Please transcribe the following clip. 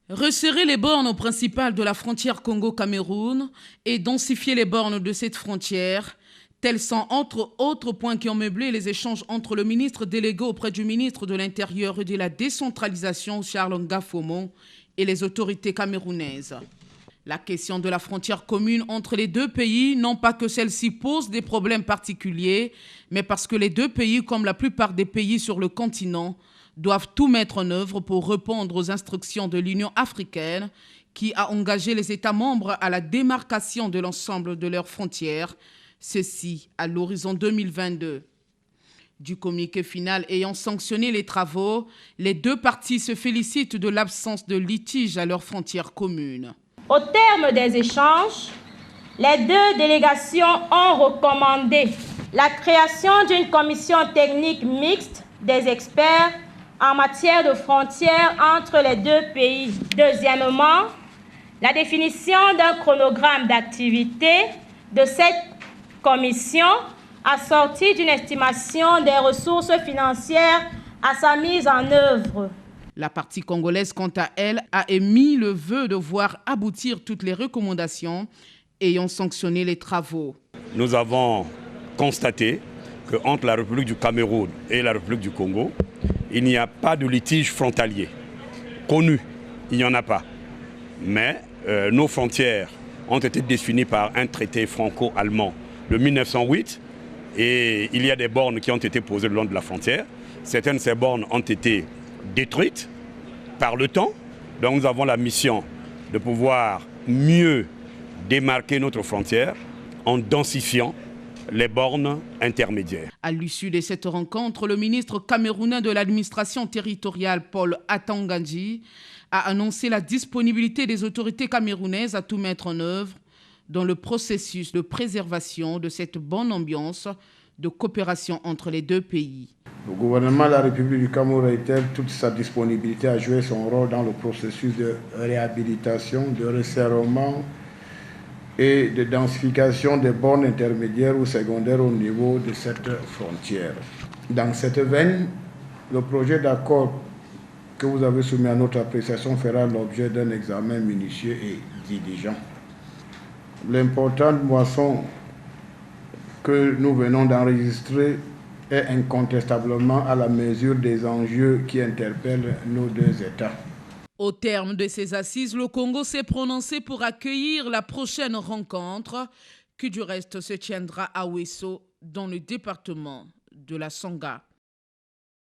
Resserrer les bornes principales de la frontière Congo-Cameroun et densifier les bornes de cette frontière, tels sont entre autres points qui ont meublé les échanges entre le ministre délégué auprès du ministre de l'Intérieur et de la décentralisation, Charles Ngafomo, et les autorités camerounaises. La question de la frontière commune entre les deux pays, non pas que celle-ci pose des problèmes particuliers, mais parce que les deux pays, comme la plupart des pays sur le continent, doivent tout mettre en œuvre pour répondre aux instructions de l'Union africaine qui a engagé les États membres à la démarcation de l'ensemble de leurs frontières, ceci à l'horizon 2022. Du communiqué final ayant sanctionné les travaux, les deux parties se félicitent de l'absence de litige à leurs frontières communes. Au terme des échanges, les deux délégations ont recommandé la création d'une commission technique mixte des experts en matière de frontières entre les deux pays. Deuxièmement, la définition d'un chronogramme d'activité de cette commission assorti d'une estimation des ressources financières à sa mise en œuvre. La partie congolaise, quant à elle, a émis le vœu de voir aboutir toutes les recommandations ayant sanctionné les travaux. Nous avons constaté qu'entre la République du Cameroun et la République du Congo, il n'y a pas de litige frontalier connu, il n'y en a pas. Mais nos frontières ont été définies par un traité franco-allemand de 1908 et il y a des bornes qui ont été posées le long de la frontière. Certaines de ces bornes ont été détruites par le temps. Donc nous avons la mission de pouvoir mieux démarquer notre frontière en densifiant les bornes intermédiaires. À l'issue de cette rencontre, le ministre camerounais de l'administration territoriale, Paul Atangandji, a annoncé la disponibilité des autorités camerounaises à tout mettre en œuvre dans le processus de préservation de cette bonne ambiance de coopération entre les deux pays. Le gouvernement de la République du Cameroun réitère toute sa disponibilité à jouer son rôle dans le processus de réhabilitation, de resserrement et de densification des bornes intermédiaires ou secondaires au niveau de cette frontière. Dans cette veine, le projet d'accord que vous avez soumis à notre appréciation fera l'objet d'un examen minutieux et diligent. L'importante moisson que nous venons d'enregistrer est incontestablement à la mesure des enjeux qui interpellent nos deux États. Au terme de ces assises, le Congo s'est prononcé pour accueillir la prochaine rencontre qui du reste se tiendra à Ouesso dans le département de la Sangha.